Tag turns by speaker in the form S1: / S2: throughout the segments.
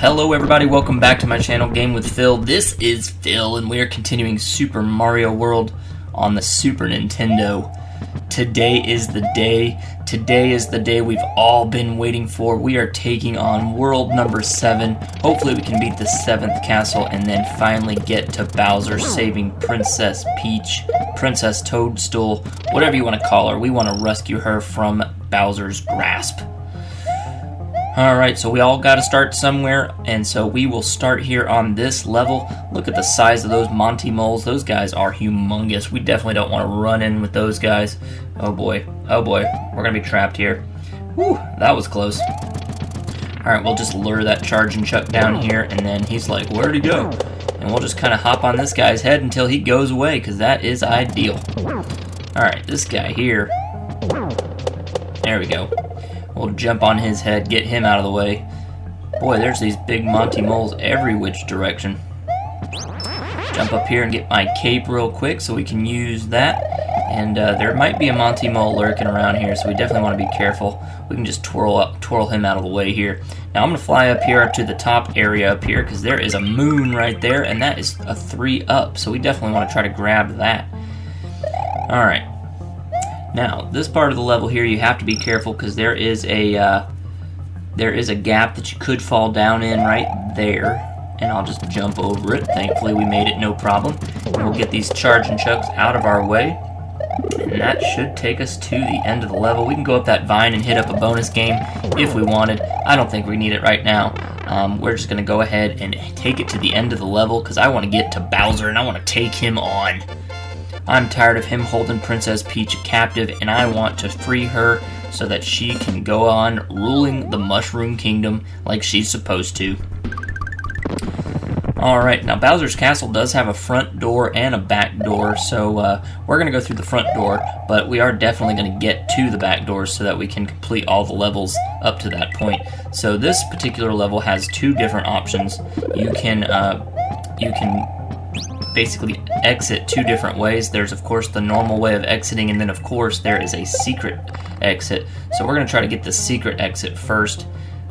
S1: Hello everybody, welcome back to my channel, Game with Phil. This is Phil, and we are continuing Super Mario World on the Super Nintendo. Today is the day. Today is the day we've all been waiting for. We are taking on world number 7. Hopefully we can beat the 7th castle and then finally get to Bowser saving Princess Peach, Prinecess Toadstool, whatever you want to call her. We want to rescue her from Bowser's grasp. Alright, so we all got to start somewhere, and so we will start here on this level. Look at the size of those Monty moles. Those guys are humongous. We definitely don't want to run in with those guys. Oh boy, we're going to be trapped here. Whew, that was close. Alright, we'll just lure that charging Chuck down here, and then he's like, where'd he go? And we'll just kind of hop on this guy's head until he goes away, because that is ideal. Alright, this guy here. There we go. We'll jump on his head, get him out of the way. Boy, there's these big Monty moles every which direction. Jump up here and get my cape real quick so we can use that. And there might be a Monty mole lurking around here, so we definitely want to be careful. We can just twirl him out of the way here. Now I'm going to fly up here up to the top area up here because there is a moon right there, and that is a 3 up, so we definitely want to try to grab that. Alright. Now, this part of the level here, you have to be careful because there is a gap that you could fall down in right there, and I'll just jump over it. Thankfully, we made it no problem. And we'll get these charging chucks out of our way, and that should take us to the end of the level. We can go up that vine and hit up a bonus game if we wanted. I don't think we need it right now. We're just going to go ahead and take it to the end of the level because I want to get to Bowser and I want to take him on. I'm tired of him holding Princess Peach captive, and I want to free her so that she can go on ruling the Mushroom Kingdom like she's supposed to. Alright, now Bowser's Castle does have a front door and a back door, so we're going to go through the front door, but we are definitely going to get to the back door so that we can complete all the levels up to that point. So this particular level has 2 different options. You can basically exit 2 different ways. There's of course the normal way of exiting, and then of course there is a secret exit. So we're going to try to get the secret exit first,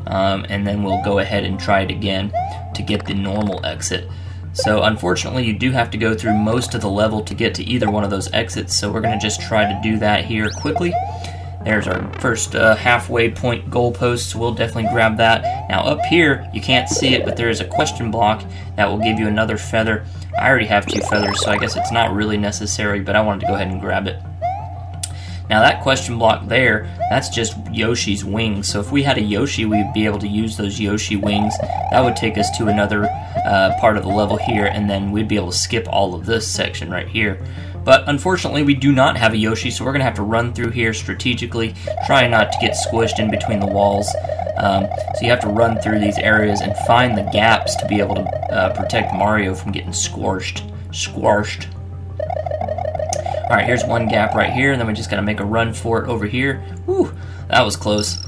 S1: and then we'll go ahead and try it again to get the normal exit. So unfortunately you do have to go through most of the level to get to either one of those exits, so we're going to just try to do that here quickly. There's our first halfway point goalpost, so we'll definitely grab that. Now up here, you can't see it, but there is a question block that will give you another feather. I already have 2 feathers, so I guess it's not really necessary, but I wanted to go ahead and grab it. Now that question block there, that's just Yoshi's wings. So if we had a Yoshi, we'd be able to use those Yoshi wings. That would take us to another part of the level here, and then we'd be able to skip all of this section right here. But unfortunately, we do not have a Yoshi, so we're going to have to run through here strategically, try not to get squished in between the walls. So you have to run through these areas and find the gaps to be able to protect Mario from getting squashed. Alright, here's one gap right here, and then we just got to make a run for it over here. Whew, that was close.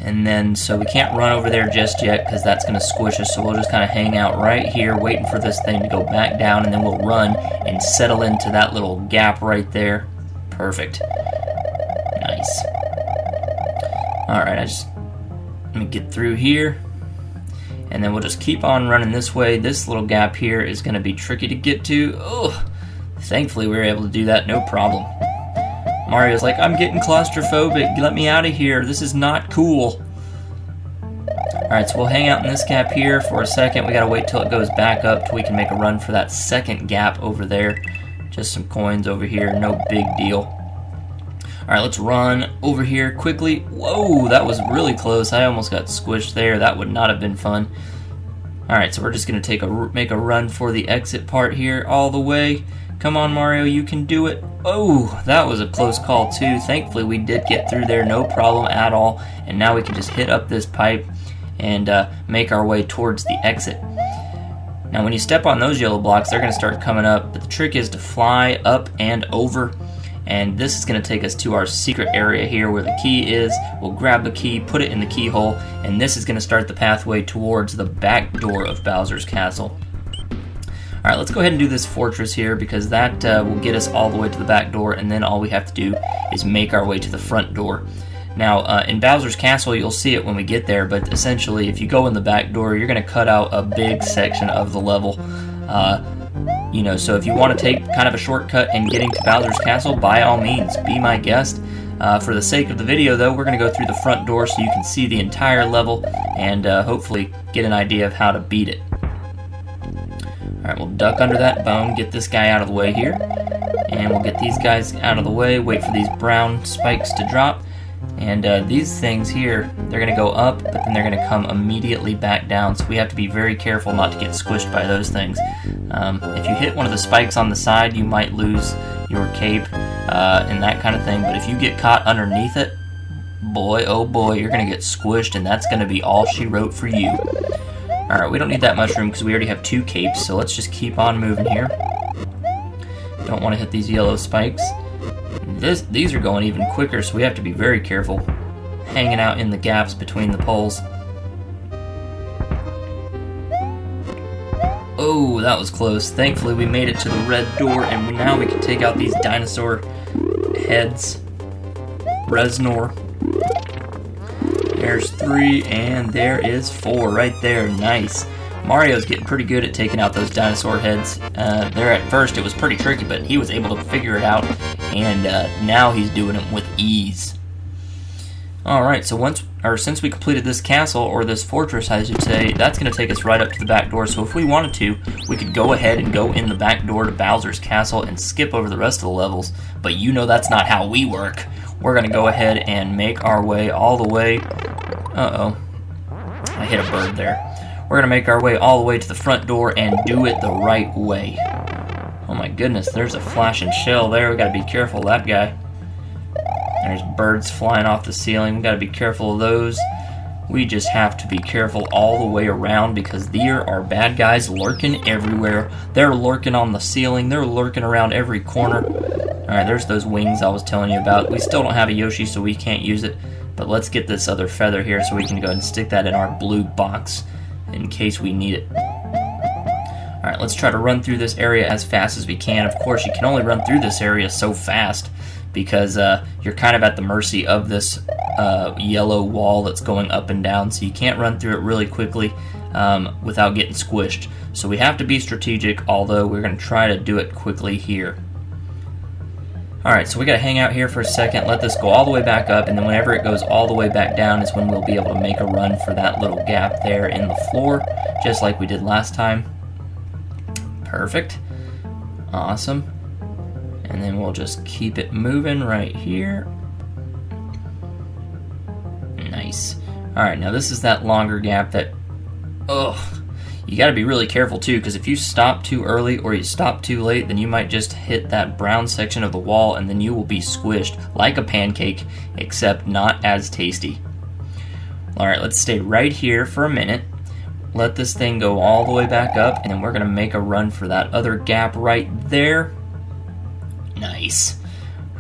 S1: And then, so we can't run over there just yet because that's going to squish us, so we'll just kind of hang out right here waiting for this thing to go back down, and then we'll run and settle into that little gap right there. Perfect. Nice. Alright, let me get through here, and then we'll just keep on running this way. This little gap here is going to be tricky to get to. Ugh. Thankfully we were able to do that no problem. Mario's like, I'm getting claustrophobic, let me out of here, this is not cool. Alright, so we'll hang out in this gap here for a second. We gotta wait till it goes back up till we can make a run for that second gap over there. Just some coins over here, no big deal. Alright, let's run over here quickly. Whoa, that was really close. I almost got squished there. That would not have been fun. Alright, so we're just gonna make a run for the exit part here all the way. Come on, Mario, you can do it. Oh, that was a close call too. Thankfully, we did get through there, no problem at all. And now we can just hit up this pipe and make our way towards the exit. Now, when you step on those yellow blocks, they're going to start coming up. But the trick is to fly up and over. And this is going to take us to our secret area here where the key is. We'll grab the key, put it in the keyhole, and this is going to start the pathway towards the back door of Bowser's Castle. Alright, let's go ahead and do this fortress here because that will get us all the way to the back door, and then all we have to do is make our way to the front door. Now, in Bowser's Castle, you'll see it when we get there, but essentially, if you go in the back door, you're going to cut out a big section of the level. You know, so if you want to take kind of a shortcut in getting to Bowser's Castle, by all means, be my guest. For the sake of the video, though, we're going to go through the front door so you can see the entire level and hopefully get an idea of how to beat it. Alright, we'll duck under that bone, get this guy out of the way here, and we'll get these guys out of the way, wait for these brown spikes to drop, and these things here, they're going to go up, but then they're going to come immediately back down, so we have to be very careful not to get squished by those things. If you hit one of the spikes on the side, you might lose your cape and that kind of thing, but if you get caught underneath it, boy, oh boy, you're going to get squished, and that's going to be all she wrote for you. Alright, we don't need that much room because we already have 2 capes, so let's just keep on moving here. Don't want to hit these yellow spikes. These are going even quicker, so we have to be very careful hanging out in the gaps between the poles. Oh, that was close. Thankfully, we made it to the red door, and now we can take out these dinosaur heads. Reznor. There's 3, and there is 4 right there. Nice. Mario's getting pretty good at taking out those dinosaur heads. There at first it was pretty tricky, but he was able to figure it out, and now he's doing it with ease. Alright, so since we completed this castle, or this fortress I should say, that's going to take us right up to the back door, so if we wanted to, we could go ahead and go in the back door to Bowser's Castle and skip over the rest of the levels, but you know that's not how we work. We're going to go ahead and make our way all the way... Uh-oh. I hit a bird there. We're going to make our way all the way to the front door and do it the right way. Oh my goodness, there's a flashing shell there. We got to be careful of that guy. There's birds flying off the ceiling. We got to be careful of those. We just have to be careful all the way around because there are bad guys lurking everywhere. They're lurking on the ceiling. They're lurking around every corner. Alright, there's those wings I was telling you about. We still don't have a Yoshi, so we can't use it. But let's get this other feather here so we can go ahead and stick that in our blue box in case we need it. Alright, let's try to run through this area as fast as we can. Of course, you can only run through this area so fast because you're kind of at the mercy of this yellow wall that's going up and down, so you can't run through it really quickly without getting squished. So we have to be strategic, although we're going to try to do it quickly here. Alright, so we gotta hang out here for a second, let this go all the way back up, and then whenever it goes all the way back down is when we'll be able to make a run for that little gap there in the floor, just like we did last time. Perfect. Awesome. And then we'll just keep it moving right here. Nice. Alright, now this is that longer gap that... Ugh. You gotta be really careful too, because if you stop too early or you stop too late, then you might just hit that brown section of the wall and then you will be squished like a pancake, except not as tasty. Alright, let's stay right here for a minute. Let this thing go all the way back up, and then we're gonna make a run for that other gap right there. Nice.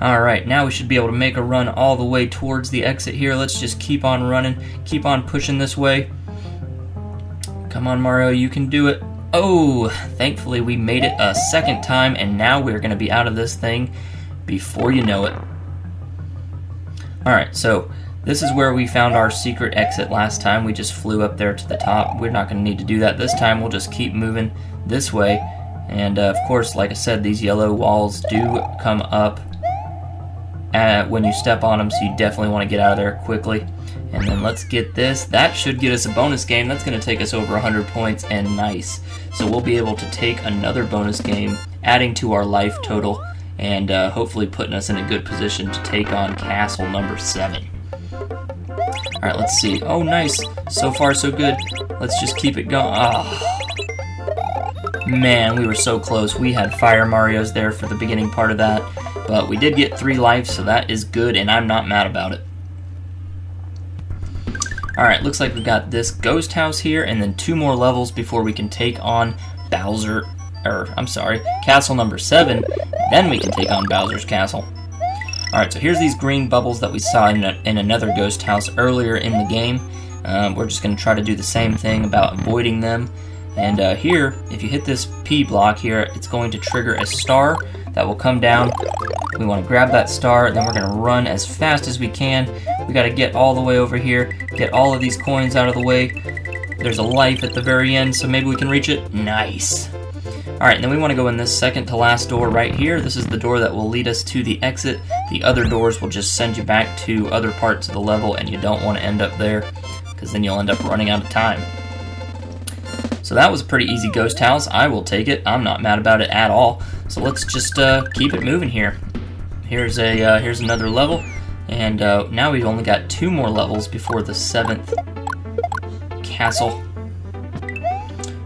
S1: Alright, now we should be able to make a run all the way towards the exit here. Let's just keep on running, keep on pushing this way. Come on, Mario, you can do it. Oh, thankfully we made it a second time, and now we're going to be out of this thing before you know it. Alright, so this is where we found our secret exit last time. We just flew up there to the top. We're not going to need to do that this time. We'll just keep moving this way. And of course, like I said, these yellow walls do come up when you step on them, so you definitely want to get out of there quickly. And then let's get this. That should get us a bonus game. That's going to take us over 100 points, and nice. So we'll be able to take another bonus game, adding to our life total, and hopefully putting us in a good position to take on castle number 7. Alright, let's see. Oh, nice. So far, so good. Let's just keep it going. Oh. Man, we were so close. We had Fire Marios there for the beginning part of that, but we did get 3 lives, so that is good, and I'm not mad about it. Alright, looks like we've got this ghost house here, and then 2 more levels before we can take on castle number 7, then we can take on Bowser's Castle. Alright, so here's these green bubbles that we saw in another ghost house earlier in the game. We're just going to try to do the same thing about avoiding them. And here, if you hit this P block here, it's going to trigger a star that will come down. We want to grab that star, and then we're going to run as fast as we can. We got to get all the way over here, get all of these coins out of the way. There's a life at the very end, so maybe we can reach it. Nice. Alright, and then we want to go in this second to last door right here. This is the door that will lead us to the exit. The other doors will just send you back to other parts of the level, and you don't want to end up there, because then you'll end up running out of time. So that was a pretty easy ghost house. I will take it. I'm not mad about it at all. So let's just keep it moving here. Here's another level, and now we've only got 2 more levels before the 7th castle.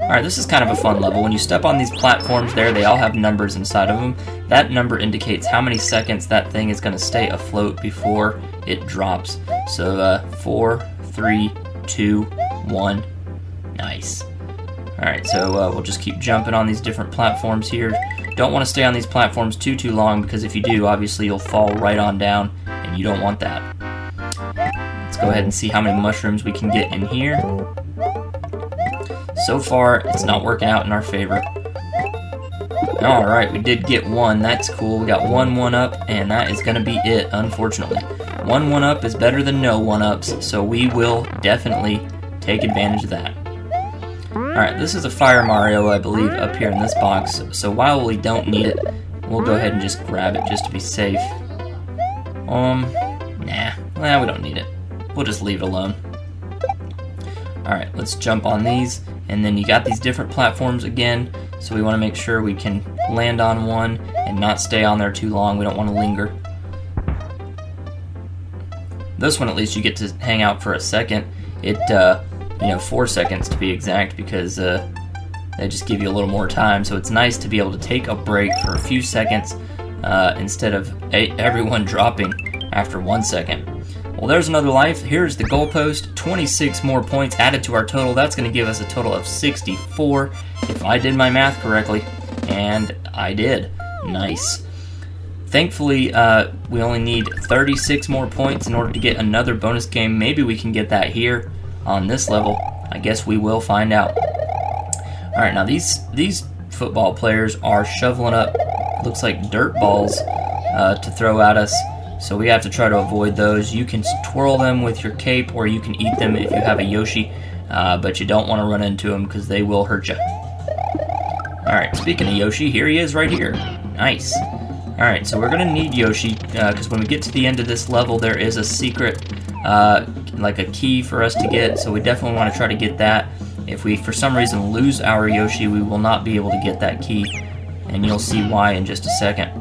S1: Alright, this is kind of a fun level. When you step on these platforms there, they all have numbers inside of them. That number indicates how many seconds that thing is going to stay afloat before it drops. So 4, 3, 2, 1. Nice. Alright, so we'll just keep jumping on these different platforms here. Don't want to stay on these platforms too long, because if you do, obviously you'll fall right on down, and you don't want that. Let's go ahead and see how many mushrooms we can get in here. So far, it's not working out in our favor. Alright, we did get 1. That's cool. We got 1 1-up, and that is going to be it, unfortunately. 1 1-up is better than no 1-ups, so we will definitely take advantage of that. Alright, this is a Fire Mario, I believe, up here in this box, so while we don't need it, we'll go ahead and just grab it just to be safe. Nah, we don't need it. We'll just leave it alone. Alright, let's jump on these, and then you got these different platforms again, so we want to make sure we can land on one and not stay on there too long. We don't want to linger. This one, at least, you get to hang out for a second. 4 seconds to be exact, because they just give you a little more time, so it's nice to be able to take a break for a few seconds instead of everyone dropping after 1 second. Well, there's another life. Here's the goalpost. 26 more points added to our total. That's going to give us a total of 64, if I did my math correctly, and I did. Nice. Thankfully, we only need 36 more points in order to get another bonus game. Maybe we can get that here on this level. I guess we will find out. Alright, now these football players are shoveling up, looks like dirt balls to throw at us, so we have to try to avoid those. You can twirl them with your cape, or you can eat them if you have a Yoshi, but you don't want to run into them because they will hurt you. Alright, speaking of Yoshi, here he is right here. Nice. Alright, so we're going to need Yoshi, because when we get to the end of this level, there is a secret like a key for us to get, so we definitely want to try to get that. If we for some reason lose our Yoshi, we will not be able to get that key, and you'll see why in just a second.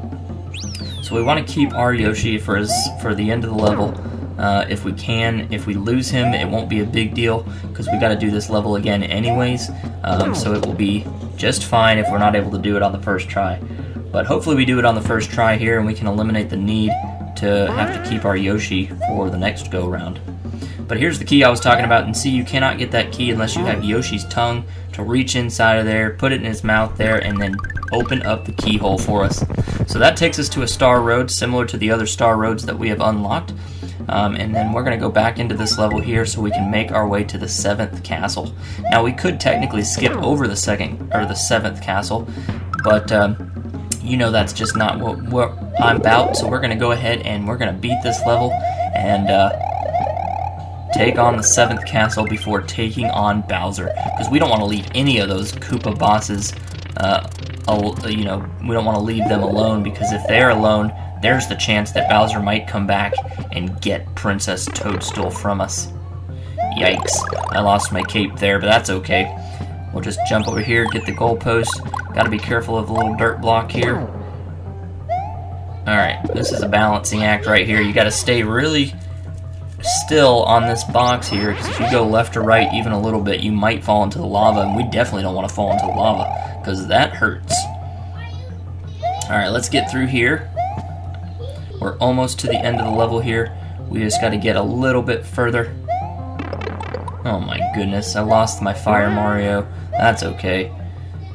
S1: So we want to keep our Yoshi for the end of the level if we can. If we lose him, it won't be a big deal, because we got to do this level again anyways, so it will be just fine if we're not able to do it on the first try. But hopefully we do it on the first try here, and we can eliminate the need to have to keep our Yoshi for the next go-round. But here's the key I was talking about, and see, you cannot get that key unless you have Yoshi's tongue to reach inside of there, put it in his mouth there, and then open up the keyhole for us. So that takes us to a star road, similar to the other star roads that we have unlocked. And then we're going to go back into this level here so we can make our way to the 7th castle. Now, we could technically skip over the 7th castle, but you know that's just not what I'm about, so we're going to go ahead and we're going to beat this level and take on the 7th castle before taking on Bowser, because we don't want to leave any of those Koopa bosses, we don't want to leave them alone, because if they're alone, there's the chance that Bowser might come back and get Princess Toadstool from us. Yikes, I lost my cape there, but that's okay. We'll just jump over here, get the goalpost. Gotta be careful of the little dirt block here. Alright, this is a balancing act right here. You gotta stay really still on this box here, because if you go left or right even a little bit, you might fall into the lava, and we definitely don't want to fall into the lava, because that hurts. Alright, let's get through here. We're almost to the end of the level here. We just got to get a little bit further. Oh my goodness, I lost my Fire Mario. That's okay.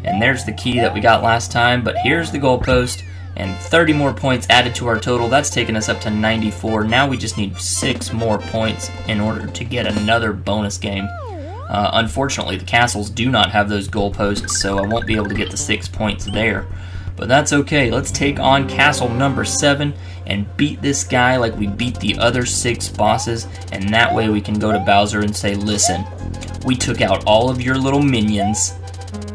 S1: And there's the key that we got last time, but here's the goalpost, and 30 more points added to our total. That's taken us up to 94. Now we just need 6 more points in order to get another bonus game. Unfortunately, the castles do not have those goalposts, so I won't be able to get the 6 points there. But that's okay. Let's take on castle number 7 and beat this guy like we beat the other 6 bosses, and that way we can go to Bowser and say, listen, we took out all of your little minions,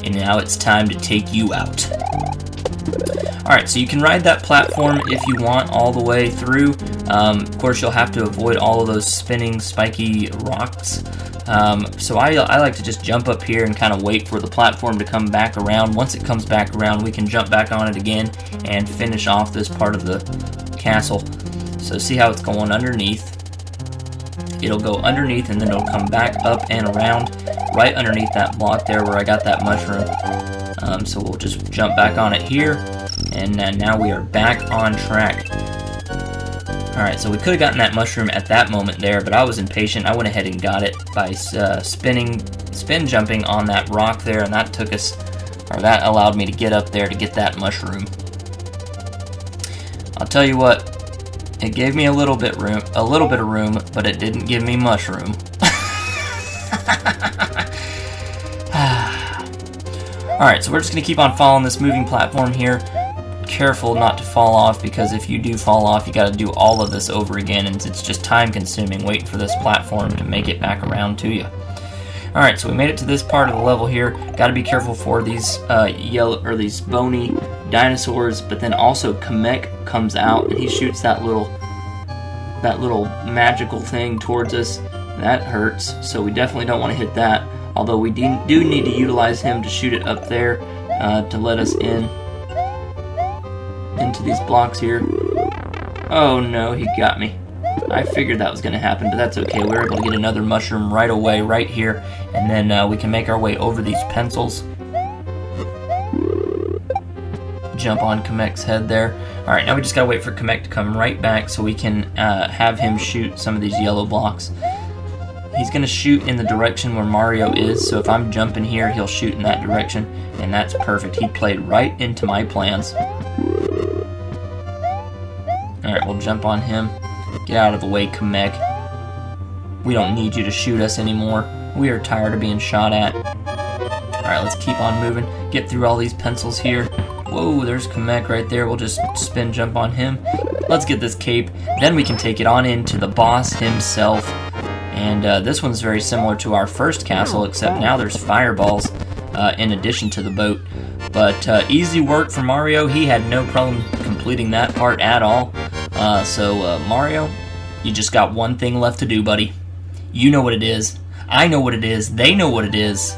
S1: and now it's time to take you out. Alright, so you can ride that platform if you want all the way through. Of course, you'll have to avoid all of those spinning, spiky rocks. So I like to just jump up here and kind of wait for the platform to come back around. Once it comes back around, we can jump back on it again and finish off this part of the castle. So see how it's going underneath. It'll go underneath and then it'll come back up and around right underneath that block there where I got that mushroom. So we'll just jump back on it here, and now we are back on track. Alright, so we could have gotten that mushroom at that moment there, but I was impatient. I went ahead and got it by spin jumping on that rock there, and that took us, or that allowed me to get up there to get that mushroom. I'll tell you what, it gave me a little bit of room, but it didn't give me mushroom. Alright, so we're just going to keep on following this moving platform here. Careful not to fall off, because if you do fall off, you got to do all of this over again, and it's just time consuming waiting for this platform to make it back around to you. Alright, so we made it to this part of the level here. Got to be careful for these these bony dinosaurs, but then also Kamek comes out and he shoots that little magical thing towards us. That hurts, so we definitely don't want to hit that. Although we do need to utilize him to shoot it up there to let us into these blocks here. Oh no, he got me. I figured that was going to happen, but that's okay. We were able to get another mushroom right away, right here, and then we can make our way over these pencils. Jump on Kamek's head there. Alright, now we just gotta wait for Kamek to come right back so we can have him shoot some of these yellow blocks. He's going to shoot in the direction where Mario is, so if I'm jumping here, he'll shoot in that direction, and that's perfect. He played right into my plans. Alright, we'll jump on him. Get out of the way, Kamek. We don't need you to shoot us anymore. We are tired of being shot at. Alright, let's keep on moving. Get through all these pencils here. Whoa, there's Kamek right there. We'll just spin jump on him. Let's get this cape. Then we can take it on into the boss himself. And this one's very similar to our first castle, except now there's fireballs in addition to the boat. But easy work for Mario. He had no problem completing that part at all. So Mario, you just got one thing left to do, buddy. You know what it is. I know what it is. They know what it is.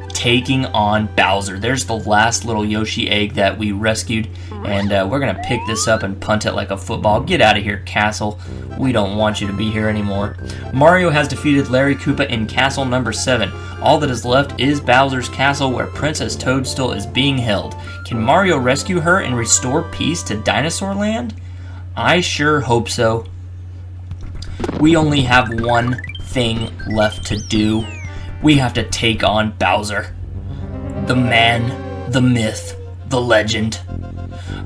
S1: Taking on Bowser. There's the last little Yoshi egg that we rescued, and we're gonna pick this up and punt it like a football. Get out of here, castle. We don't want you to be here anymore. Mario has defeated Larry Koopa in castle number 7. All that is left is Bowser's castle, where Princess Toadstool is being held. Can Mario rescue her and restore peace to Dinosaur Land? I sure hope so. We only have one thing left to do. We have to take on Bowser. The man, the myth, the legend.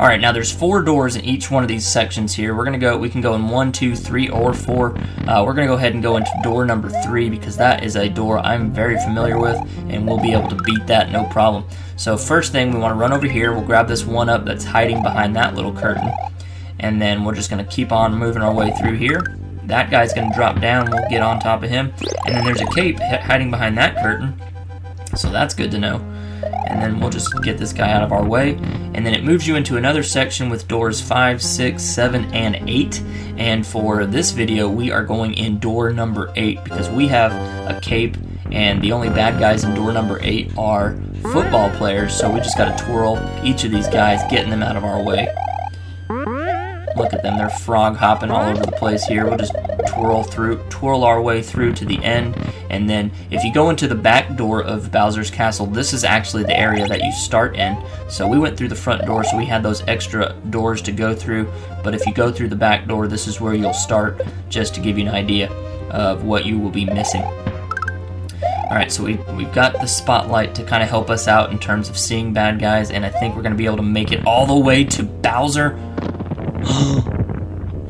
S1: Alright, now there's 4 doors in each one of these sections here. We can go in 1, 2, 3, or 4. We're gonna go ahead and go into door number 3 because that is a door I'm very familiar with, and we'll be able to beat that no problem. So first thing, we want to run over here. We'll grab this one up that's hiding behind that little curtain, and then we're just gonna keep on moving our way through here. That guy's gonna drop down, we'll get on top of him, and then there's a cape hiding behind that curtain, so that's good to know. And then we'll just get this guy out of our way, and then it moves you into another section with doors 5, 6, 7, and 8, and for this video we are going in door number 8 because we have a cape, and the only bad guys in door number 8 are football players, so we just gotta twirl each of these guys, getting them out of our way. Look at them, they're frog hopping all over the place here. We'll just twirl our way through to the end, and then if you go into the back door of Bowser's Castle, this is actually the area that you start in. So we went through the front door, so we had those extra doors to go through, but if you go through the back door, this is where you'll start, just to give you an idea of what you will be missing. Alright, so we've got the spotlight to kind of help us out in terms of seeing bad guys, and I think we're going to be able to make it all the way to Bowser.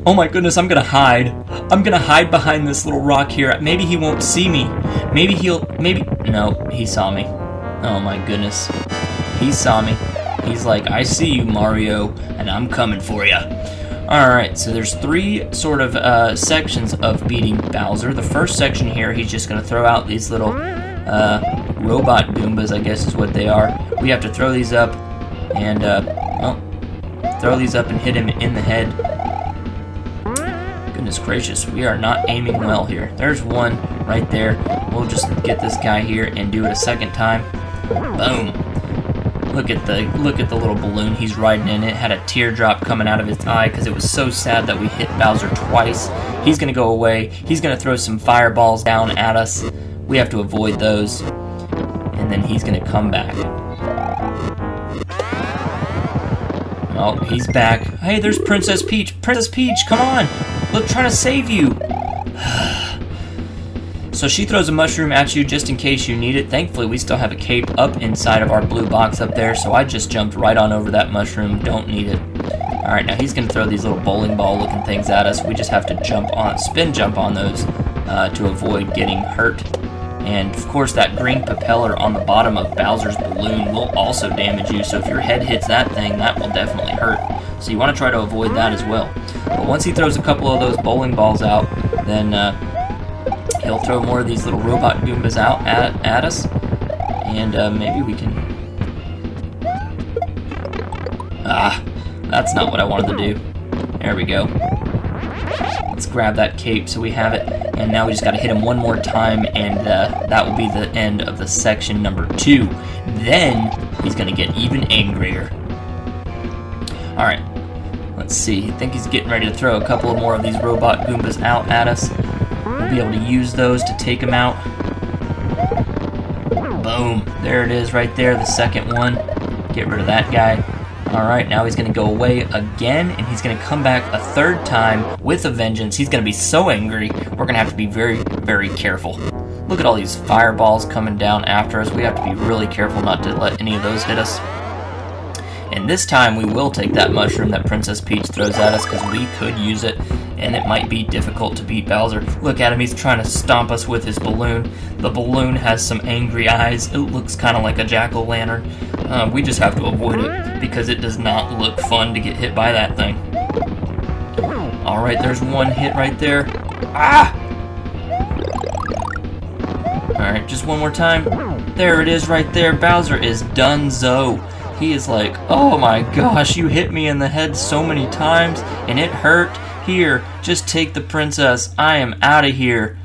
S1: Oh my goodness, I'm gonna hide. I'm gonna hide behind this little rock here. Maybe he won't see me. No, he saw me. Oh my goodness. He saw me. He's like, I see you, Mario, and I'm coming for you. Alright, so there's 3 sort of sections of beating Bowser. The first section here, he's just going to throw out these little robot Goombas, I guess is what they are. We have to throw these up and, throw these up and hit him in the head. Goodness gracious, we are not aiming well here. There's one right there. We'll just get this guy here and do it a second time. Boom. Look at the little balloon he's riding in. It had a teardrop coming out of his eye because it was so sad that we hit Bowser twice. He's going to go away. He's going to throw some fireballs down at us. We have to avoid those. And then he's going to come back. Oh, he's back. Hey, there's Princess Peach. Princess Peach, come on. Look, trying to save you. So she throws a mushroom at you just in case you need it. Thankfully, we still have a cape up inside of our blue box up there, so I just jumped right on over that mushroom. Don't need it. Alright, now he's going to throw these little bowling ball looking things at us. We just have to spin jump on those to avoid getting hurt. And of course, that green propeller on the bottom of Bowser's balloon will also damage you, so if your head hits that thing, that will definitely hurt. So you want to try to avoid that as well. But once he throws a couple of those bowling balls out, then he'll throw more of these little robot Goombas out at us, and maybe we can... that's not what I wanted to do. There we go. Let's grab that cape so we have it, and now we just got to hit him one more time, and that will be the end of the section number 2. Then he's going to get even angrier. Alright, let's see. I think he's getting ready to throw a couple more of these robot Goombas out at us. We'll be able to use those to take him out. Boom. There it is right there, the second one. Get rid of that guy. Alright, now he's going to go away again, and he's going to come back a third time with a vengeance. He's going to be so angry, we're going to have to be very, very careful. Look at all these fireballs coming down after us. We have to be really careful not to let any of those hit us. And this time we will take that mushroom that Princess Peach throws at us because we could use it, and it might be difficult to beat Bowser. Look at him, he's trying to stomp us with his balloon. The balloon has some angry eyes. It looks kind of like a jack-o'-lantern. We just have to avoid it because it does not look fun to get hit by that thing. Alright, there's one hit right there. Ah! Alright, just one more time. There it is right there. Bowser is donezo. He is like, oh my gosh, you hit me in the head so many times, and it hurt. Here, just take the princess. I am out of here.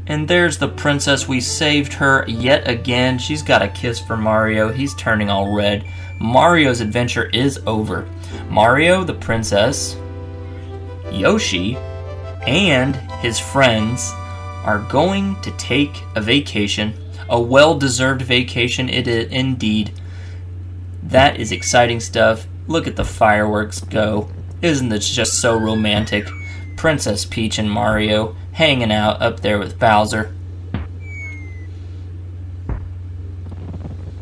S1: And there's the princess. We saved her yet again. She's got a kiss for Mario. He's turning all red. Mario's adventure is over. Mario, the princess, Yoshi, and his friends are going to take a vacation. A well-deserved vacation it is indeed. That is exciting stuff. Look at the fireworks go. Isn't this just so romantic? Princess Peach and Mario hanging out up there with Bowser.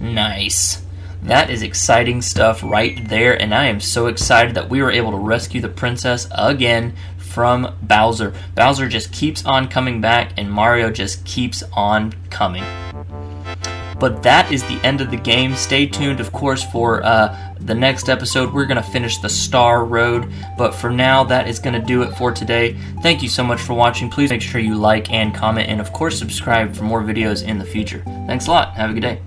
S1: Nice. That is exciting stuff right there, and I am so excited that we were able to rescue the princess again from Bowser. Bowser just keeps on coming back, and Mario just keeps on coming. But that is the end of the game. Stay tuned, of course, for the next episode. We're going to finish the Star Road. But for now, that is going to do it for today. Thank you so much for watching. Please make sure you like and comment. And, of course, subscribe for more videos in the future. Thanks a lot. Have a good day.